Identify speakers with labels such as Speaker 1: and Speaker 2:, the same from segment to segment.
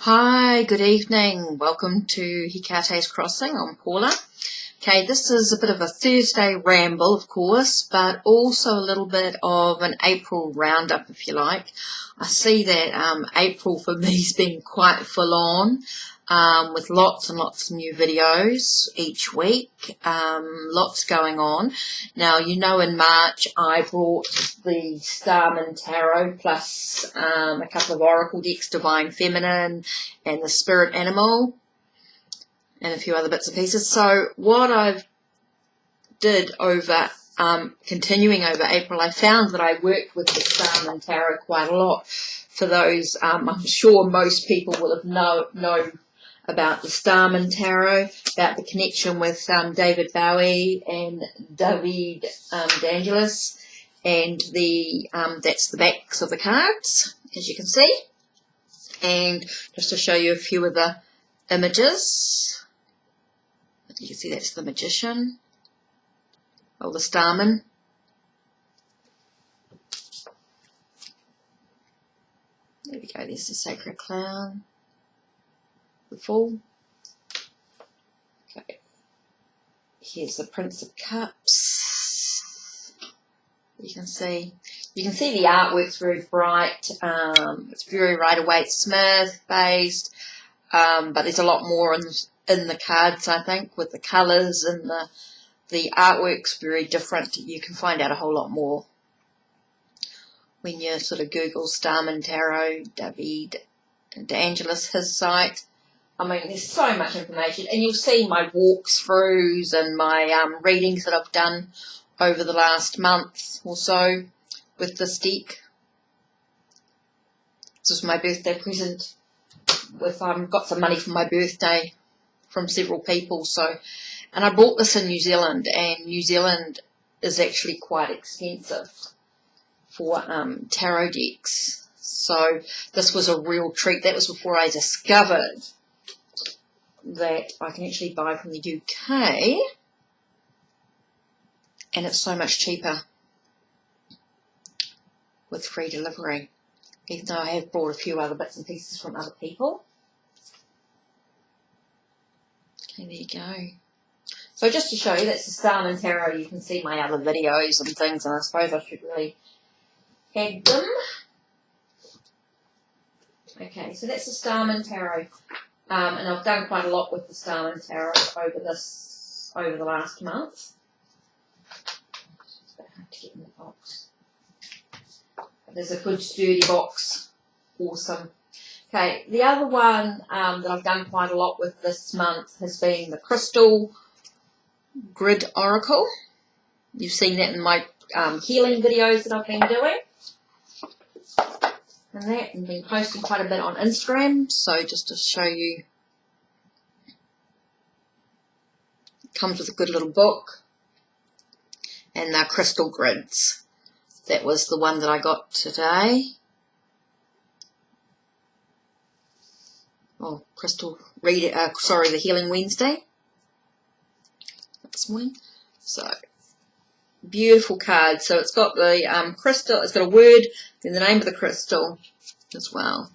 Speaker 1: Hi, good evening. Welcome to Hikate's Crossing. I'm Paula. Okay, this is a bit of a Thursday ramble, of course, but also a little bit of an April roundup, if you like. I see that April for me has been quite full on, with lots and lots of new videos each week, lots going on. Now, you know, in March I brought the Starman Tarot plus a couple of Oracle decks, Divine Feminine and the Spirit Animal, and a few other bits and pieces. So what I've did over, continuing over April, I found that I worked with the Starman Tarot quite a lot. For those, I'm sure most people will have known about the Starman Tarot, about the connection with David Bowie and David D'Angelis, and the that's the backs of the cards, as you can see. And just to show you a few of the images. You can see that's the Magician, or the Starman. There we go, there's the Sacred Clown, the Fool. Okay, here's the Prince of Cups. You can see the artwork's very bright. It's very Rider-Waite Smith based, but there's a lot more in the cards, I think, with the colours, and the artwork's very different. You can find out a whole lot more when you sort of Google Starman Tarot, David D'Angelis, his site. I mean, there's so much information, and you'll see my walkthroughs and my readings that I've done over the last month or so with this deck. This was my birthday present. Got some money for my birthday from several people, and I bought this in New Zealand, and New Zealand is actually quite expensive for tarot decks, so this was a real treat. That was before I discovered that I can actually buy from the UK, and it's so much cheaper with free delivery, even though I have bought a few other bits and pieces from other people. Okay, there you go. So just to show you, that's the Starman Tarot. You can see my other videos and things, and I suppose I should really head them. Okay, so that's the Starman Tarot, and I've done quite a lot with the Starman Tarot over the last month. It's a bit hard to get in the box. There's a good sturdy box. Awesome. Okay, the other one that I've done quite a lot with this month has been the Crystal Grid Oracle. You've seen that in my healing videos that I've been doing. And I've been posting quite a bit on Instagram. So just to show you, it comes with a good little book. And they're crystal grids. That was the one that I got today. Oh, the Healing Wednesday. This morning. So, beautiful card. So it's got the crystal, it's got a word, then the name of the crystal as well.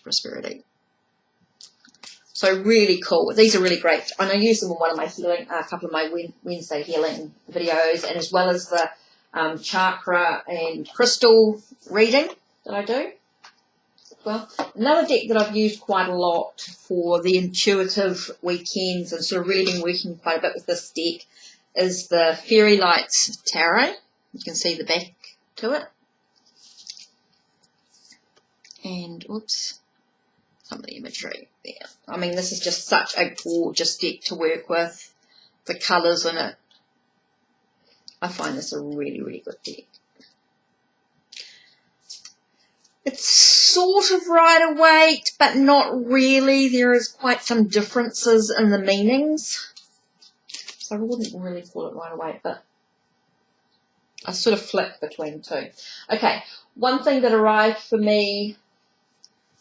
Speaker 1: Prosperity. So really cool. These are really great. And I use them in one of my a couple of my Wednesday healing videos, and as well as the chakra and crystal reading that I do. Well, another deck that I've used quite a lot for the intuitive weekends and sort of really working quite a bit with this deck is the Fairy Lights Tarot. You can see the back to it. And, whoops, some of the imagery there. I mean, this is just such a gorgeous deck to work with. The colours in it. I find this a really, really good deck. It's sort of Rider-Waite, but not really. There is quite some differences in the meanings. So I wouldn't really call it Rider-Waite, but I sort of flip between two. Okay, one thing that arrived for me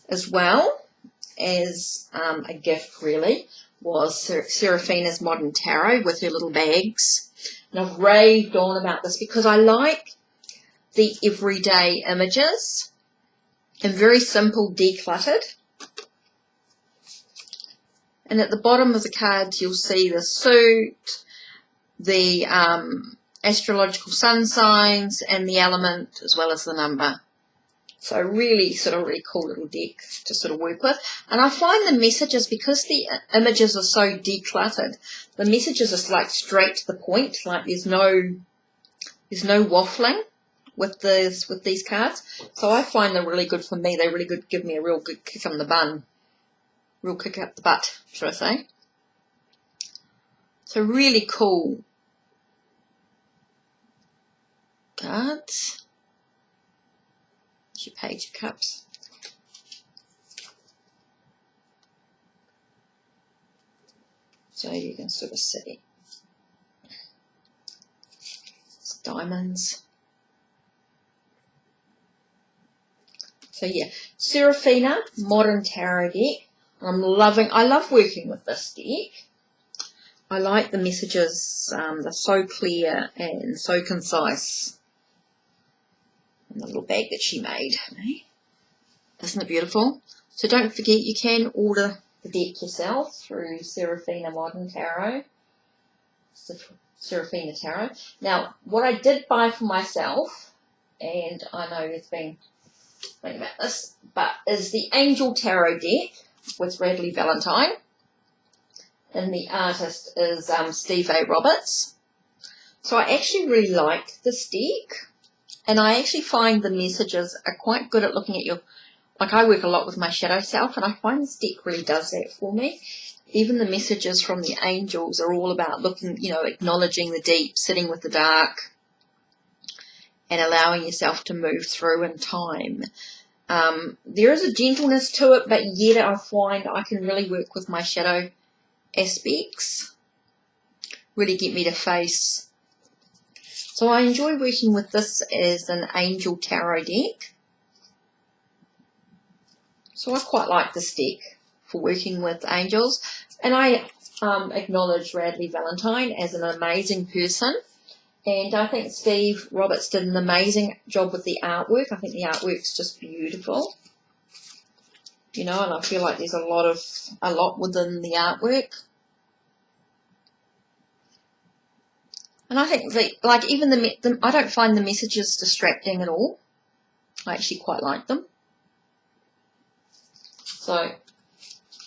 Speaker 1: as well as a gift, really, was Seraphina's Modern Tarot with her little bags. And I've raved on about this because I like the everyday images. and very simple, decluttered. And at the bottom of the cards, you'll see the suit, the astrological sun signs, and the element, as well as the number. So really cool little deck to sort of work with. And I find the messages, because the images are so decluttered, the messages are like straight to the point. Like there's no waffling with these cards. So I find they're really good for me. They really good, give me a real good kick on the bun. Real kick up the butt, should I say. So really cool cards. There's your Page of Cups. So you can sort of see. It's diamonds. So yeah, Serafina Modern Tarot deck. I love working with this deck. I like the messages, they're so clear and so concise. And the little bag that she made. Isn't it beautiful? So don't forget, you can order the deck yourself through Serafina Modern Tarot. Serafina Tarot. Now, what I did buy for myself, and I know there's been thinking about this, but is the Angel Tarot deck with Radley Valentine, and the artist is Steve A. Roberts. So I actually really like this deck, and I actually find the messages are quite good at looking at your, like I work a lot with my shadow self, and I find this deck really does that for me. Even the messages from the angels are all about looking, acknowledging the deep, sitting with the dark, and allowing yourself to move through in time. There is a gentleness to it, but yet I find I can really work with my shadow aspects, really get me to face. So I enjoy working with this as an Angel Tarot deck. So I quite like this deck for working with angels. And I acknowledge Radley Valentine as an amazing person. And I think Steve Roberts did an amazing job with the artwork. I think the artwork's just beautiful. And I feel like there's a lot within the artwork. And I think even I don't find the messages distracting at all. I actually quite like them. So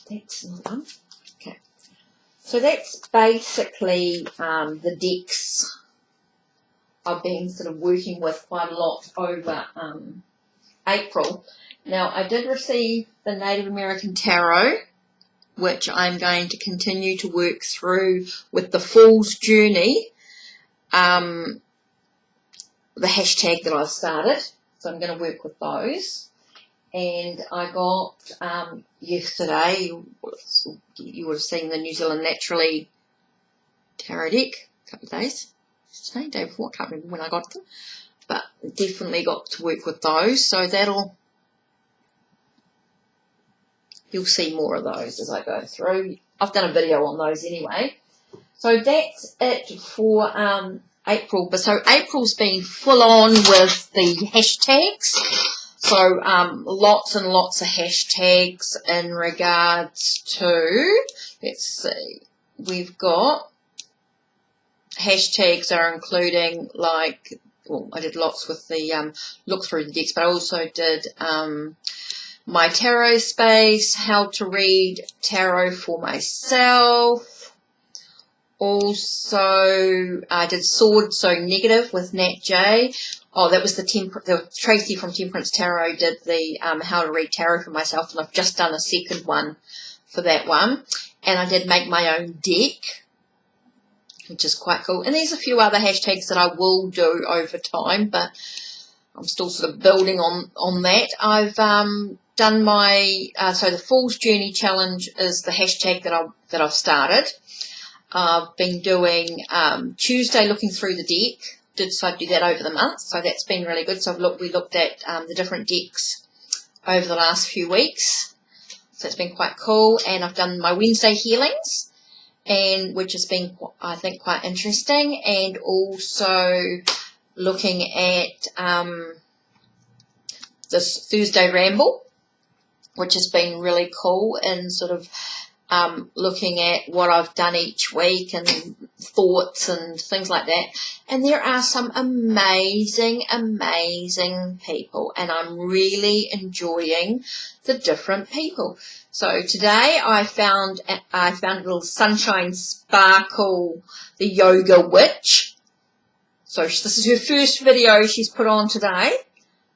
Speaker 1: that's another one. Okay. So that's basically the decks I've been sort of working with quite a lot over April. Now, I did receive the Native American Tarot, which I'm going to continue to work through with the Fool's Journey, the hashtag that I've started. So I'm going to work with those. And I got yesterday, you would have seen the New Zealand Naturally Tarot deck, a couple of days. Day before, I can't remember when I got them, but definitely got to work with those. So you'll see more of those as I go through. I've done a video on those anyway. So that's it for April. But so April's been full on with the hashtags. So lots and lots of hashtags in regards to, let's see, we've got hashtags are including I did lots with the look through the decks, but I also did my tarot space, how to read tarot for myself. Also, I did Sword So Negative with Nat J. Oh, that was the Tracy from Temperance Tarot did the how to read tarot for myself, and I've just done a second one for that one. And I did make my own deck, which is quite cool. And there's a few other hashtags that I will do over time, but I'm still sort of building on that. I've done my so the Fool's Journey Challenge is the hashtag that I've started. I've been doing Tuesday looking through the deck. So I do that over the month, so that's been really good. So we looked at the different decks over the last few weeks, so it's been quite cool. And I've done my Wednesday healings, and which has been, I think, quite interesting. And also looking at this Thursday ramble, which has been really cool, and sort of looking at what I've done each week and thoughts and things like that. And there are some amazing, amazing people, and I'm really enjoying the different people. So today I found a little Sunshine Sparkle, the Yoga Witch. So this is her first video she's put on today.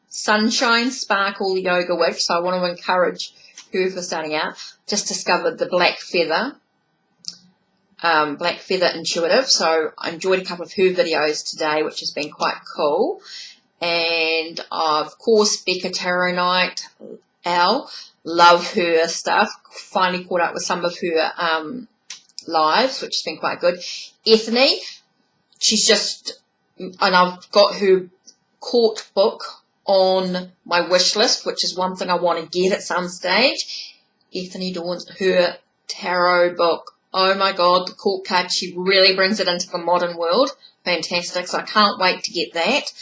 Speaker 1: Sunshine Sparkle, the Yoga Witch. So I want to encourage her for starting out. Just discovered the Black Feather Intuitive. So I enjoyed a couple of her videos today, which has been quite cool. And of course, Becca Tarot Night, love her stuff. Finally caught up with some of her lives, which has been quite good. Ethne, she's just, and I've got her court book on my wish list, which is one thing I want to get at some stage. Ethne Dawn's, her tarot book. Oh my God, the court card, she really brings it into the modern world. Fantastic, so I can't wait to get that.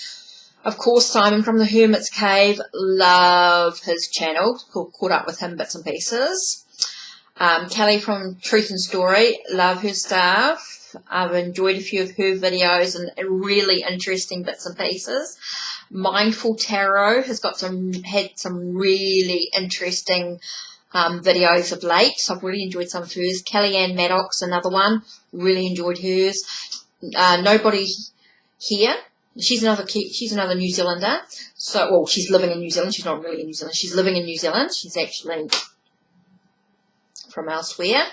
Speaker 1: Of course, Simon from the Hermit's Cave, love his channel. Caught up with him bits and pieces. Kelly from Truth and Story, love her stuff. I've enjoyed a few of her videos and really interesting bits and pieces. Mindful Tarot has got had some really interesting videos of late, so I've really enjoyed some of hers. Kellyanne Maddox, another one, really enjoyed hers. Nobody Here, she's another New Zealander. So, well, she's living in New Zealand. She's not really in New Zealand. She's living in New Zealand. She's actually from elsewhere.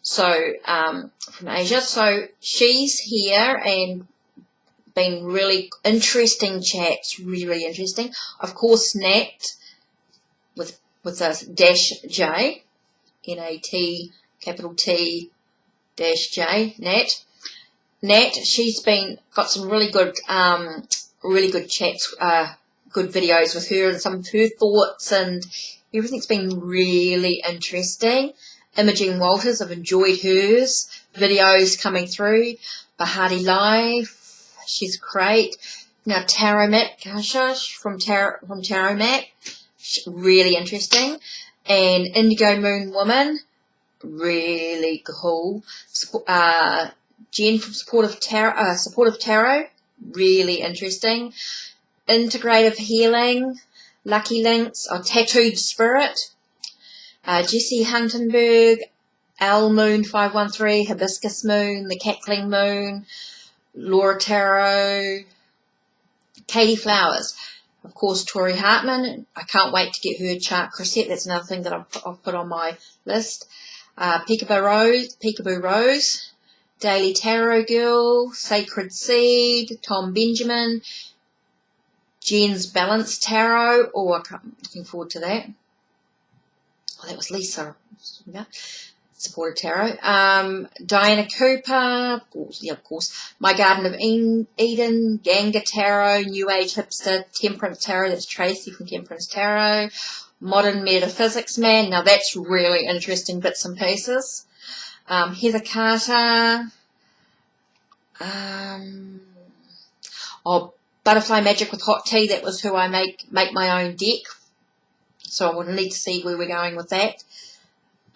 Speaker 1: So, from Asia. So she's here and been really interesting chats, really interesting. Of course, Nat with a dash J, N-A-T, capital T, dash J, Nat, she's got some really good chats, good videos with her and some of her thoughts, and everything's been really interesting. Imogen Walters, I've enjoyed hers videos coming through. Bahati Life, she's great. Now Tarot Map, Kashash from Tarot Map, really interesting. And Indigo Moon Woman, really cool. Jen from Supportive Tarot, really interesting. Integrative Healing, Lucky Links, Tattooed Spirit, Jessie Huntenberg, L Moon 513, Hibiscus Moon, The Cackling Moon, Laura Tarot, Katie Flowers. Of course, Tori Hartman. I can't wait to get her chart Chrisette. That's another thing that I've put on my list. Peekaboo Rose, Daily Tarot Girl, Sacred Seed, Tom Benjamin, Jen's Balanced Tarot. Oh, I'm looking forward to that. Oh, that was Lisa. Supported Tarot. Diana Cooper, of course. My Garden of Eden, Ganga Tarot, New Age Hipster, Temperance Tarot. That's Tracy from Temperance Tarot. Modern Metaphysics Man. Now that's really interesting bits and pieces. Heather Carter. Butterfly Magic with Hot Tea. That was who I make my own deck. So I would need to see where we're going with that.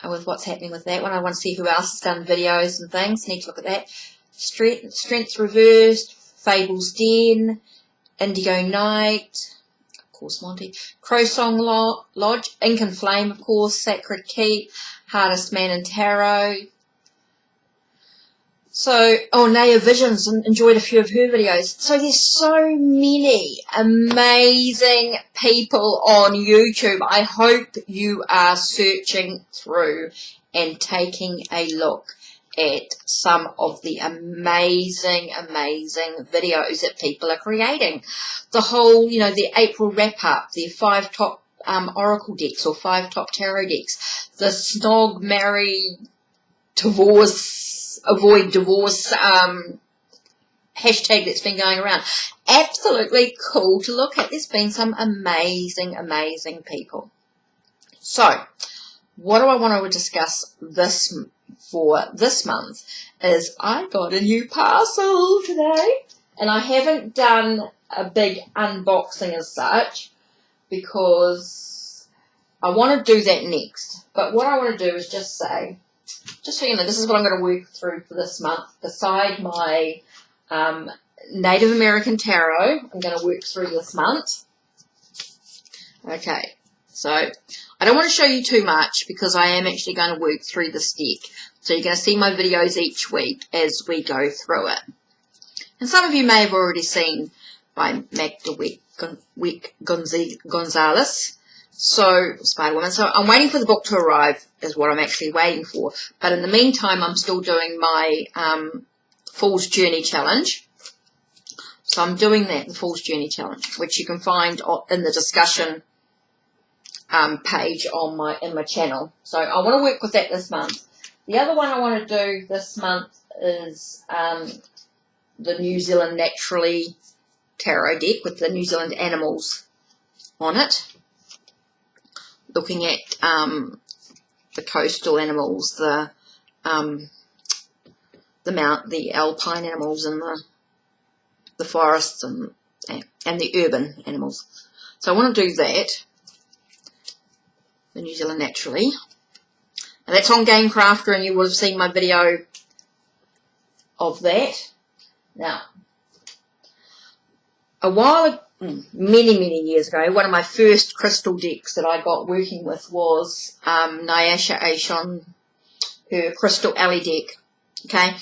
Speaker 1: With what's happening with that one. I want to see who else has done videos and things. Need to look at that. Strength Reversed, Fables Den, Indigo Night, of course Monty, Crow Song Lodge, Ink and Flame, of course, Sacred Keep, Hardest Man in Tarot. So, Naya Visions, enjoyed a few of her videos. So there's so many amazing people on YouTube. I hope you are searching through and taking a look at some of the amazing videos that people are creating. The whole, the April wrap-up, the 5 top oracle decks or 5 top tarot decks, the Snog, Marry, Avoid Divorce hashtag that's been going around. Absolutely cool to look at. There's been some amazing people. So, what do I want to discuss for this month is I got a new parcel today, and I haven't done a big unboxing as such, because I want to do that next. But what I want to do is just say, just so you know, this is what I'm going to work through for this month. Beside my Native American Tarot, I'm going to work through this month. Okay, so I don't want to show you too much because I am actually going to work through this deck. So you're going to see my videos each week as we go through it. And some of you may have already seen by Magda Gonzalez. So, Spider-Woman. So I'm waiting for the book to arrive is what I'm actually waiting for. But in the meantime, I'm still doing my Fool's Journey Challenge. So I'm doing that, the Fool's Journey Challenge, which you can find in the discussion page on in my channel. So I want to work with that this month. The other one I want to do this month is the New Zealand Naturally Tarot deck with the New Zealand animals on it. Looking at the coastal animals, the alpine animals, and the forests, and the urban animals. So I want to do that, the New Zealand Naturally. And that's on Game Crafter, and you would have seen my video of that. Now, many years ago, one of my first crystal decks that I got working with was Naisha Ahsian, her Crystal Alley deck. Okay,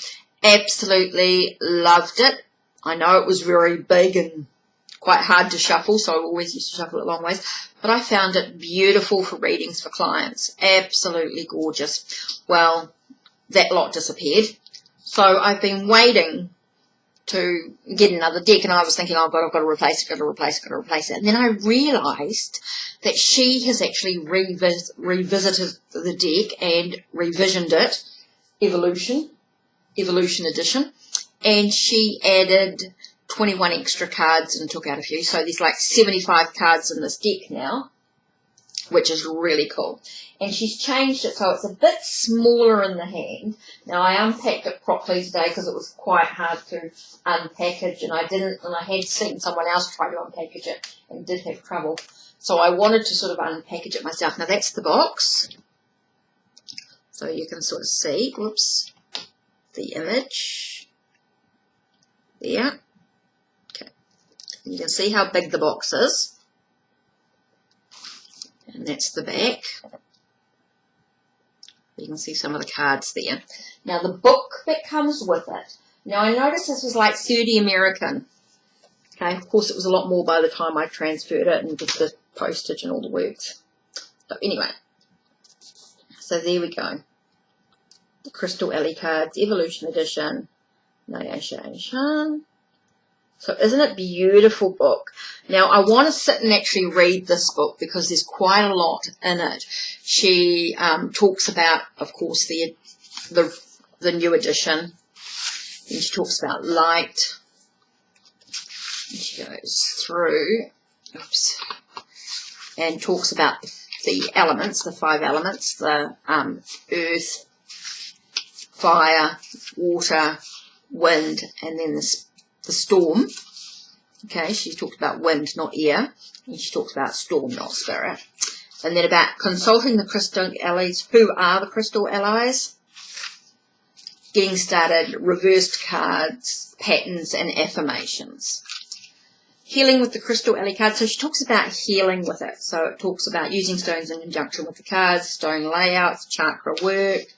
Speaker 1: absolutely loved it. I know it was very big and quite hard to shuffle, so I always used to shuffle it long ways, but I found it beautiful for readings for clients. Absolutely gorgeous. Well, that lot disappeared, so I've been waiting to get another deck, and I was thinking, oh God, I've got to replace it. And then I realised that she has actually revisited the deck and revisioned it, Evolution Edition, and she added 21 extra cards and took out a few. So there's like 75 cards in this deck now, which is really cool. And she's changed it so it's a bit smaller in the hand. Now, I unpacked it properly today because it was quite hard to unpackage, and I had seen someone else try to unpackage it and did have trouble. So I wanted to sort of unpackage it myself. Now, that's the box. So you can sort of see, whoops, the image there. Okay. You can see how big the box is. And that's the back. You can see some of the cards there. Now, the book that comes with it. Now, I noticed this was like 30 American. Okay, of course, it was a lot more by the time I transferred it and did the postage and all the works. So, anyway. So, there we go. The Crystal Alley cards, Evolution Edition, Naisha Ahsian. So isn't it a beautiful book? Now, I want to sit and actually read this book because there's quite a lot in it. She talks about, of course, the new edition. And she talks about light. And she goes through, and talks about the elements, the 5 elements, the earth, fire, water, wind, and then the storm. Okay, she talked about wind, not air. And she talks about storm, not spirit. And then about consulting the crystal allies. Who are the crystal allies? Getting started, reversed cards, patterns, and affirmations. Healing with the crystal alley cards. So she talks about healing with it. So it talks about using stones in conjunction with the cards, stone layouts, chakra work,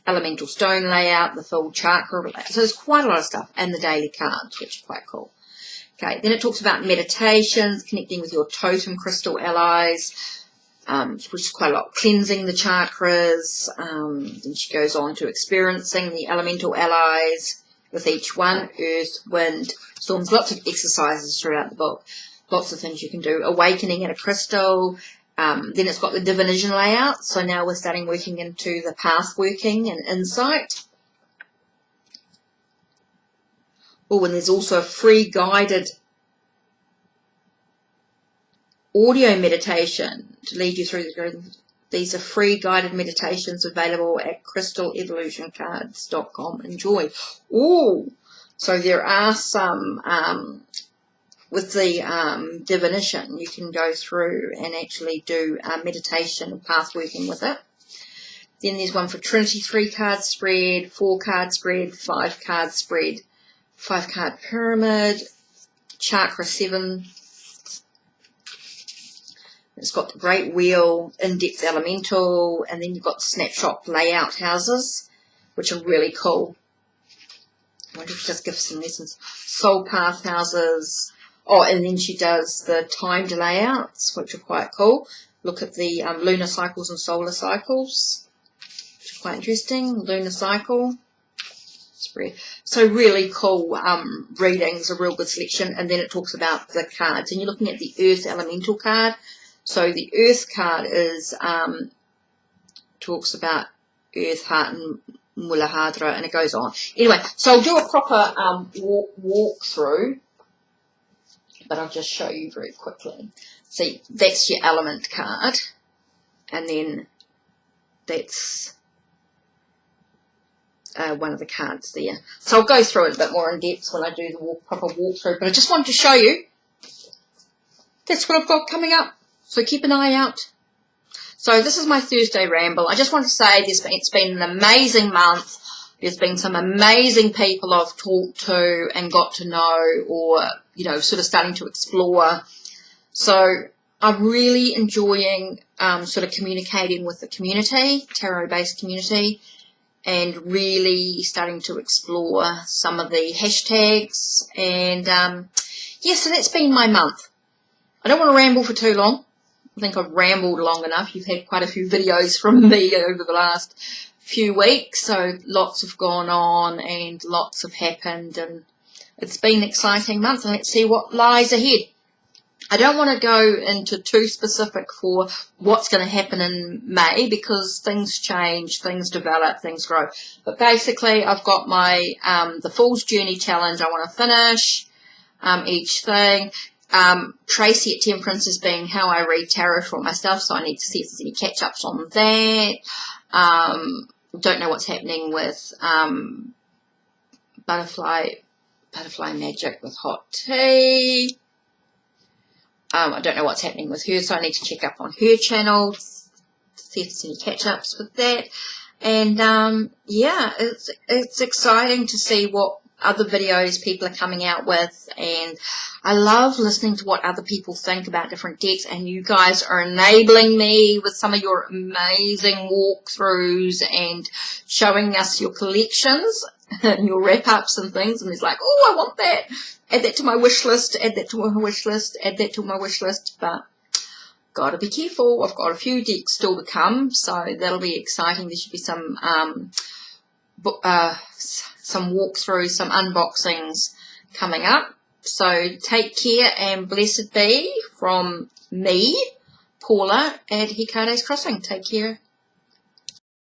Speaker 1: elemental stone layout, the full chakra. So there's quite a lot of stuff. And the daily cards, which are quite cool. Okay, then it talks about meditations, connecting with your totem crystal allies, which is quite a lot. Cleansing the chakras. Then she goes on to experiencing the elemental allies with each one. Earth, wind, storms. Lots of exercises throughout the book. Lots of things you can do. Awakening in a crystal. Then it's got the divination layout. So now we're starting working into the path working and insight. Oh, and there's also a free guided audio meditation to lead you through the. These are free guided meditations available at crystalevolutioncards.com. Enjoy. Oh, so there are some with the divination, you can go through and actually do meditation and path working with it. Then there's one for Trinity 3-card spread, 4-card spread, 5-card spread, 5-card pyramid, chakra 7. It's got the Great Wheel, in-depth elemental, and then you've got the snapshot layout houses, which are really cool. I wonder if she just gives some lessons. Soul path houses. Oh, and then she does the timed layouts, which are quite cool. Look at the lunar cycles and solar cycles. Quite interesting. Lunar cycle spread. So really cool readings, a real good selection. And then it talks about the cards, and you're looking at the Earth Elemental card. So the Earth card is talks about Earth, Heart, and Muladhara, and it goes on. Anyway, so I'll do a proper walk through, but I'll just show you very quickly. See, that's your element card, and then that's one of the cards there. So I'll go through it a bit more in depth when I do the proper walkthrough, but I just wanted to show you that's what I've got coming up. So keep an eye out. So this is my Thursday ramble. I just want to say it's been an amazing month. There's been some amazing people I've talked to and got to know, or, you know, sort of starting to explore. So I'm really enjoying sort of communicating with the community, tarot-based community, and really starting to explore some of the hashtags. And, yeah, so that's been my month. I don't want to ramble for too long. I think I've rambled long enough. You've had quite a few videos from me over the last few weeks, so lots have gone on and lots have happened, and it's been an exciting month, and let's see what lies ahead. I don't want to go into too specific for what's going to happen in May, because things change, things develop, things grow. But basically, I've got my the Fool's Journey Challenge I want to finish, each thing. Tracy at Temperance is being how I read tarot for myself, so I need to see if there's any catch-ups on that. Don't know what's happening with butterfly magic with hot tea. I don't know what's happening with her, so I need to check up on her channel, see if there's any catch-ups with that. And yeah, it's exciting to see what other videos people are coming out with, and I love listening to what other people think about different decks, and you guys are enabling me with some of your amazing walkthroughs and showing us your collections and your wrap-ups and things, and it's like, oh, I want that, add that to my wish list, add that to my wish list, add that to my wish list. But gotta be careful, I've got a few decks still to come, so that'll be exciting. There should be some walkthroughs, some unboxings coming up. So take care and blessed be from me, Paula, at Hikate's Crossing. Take care.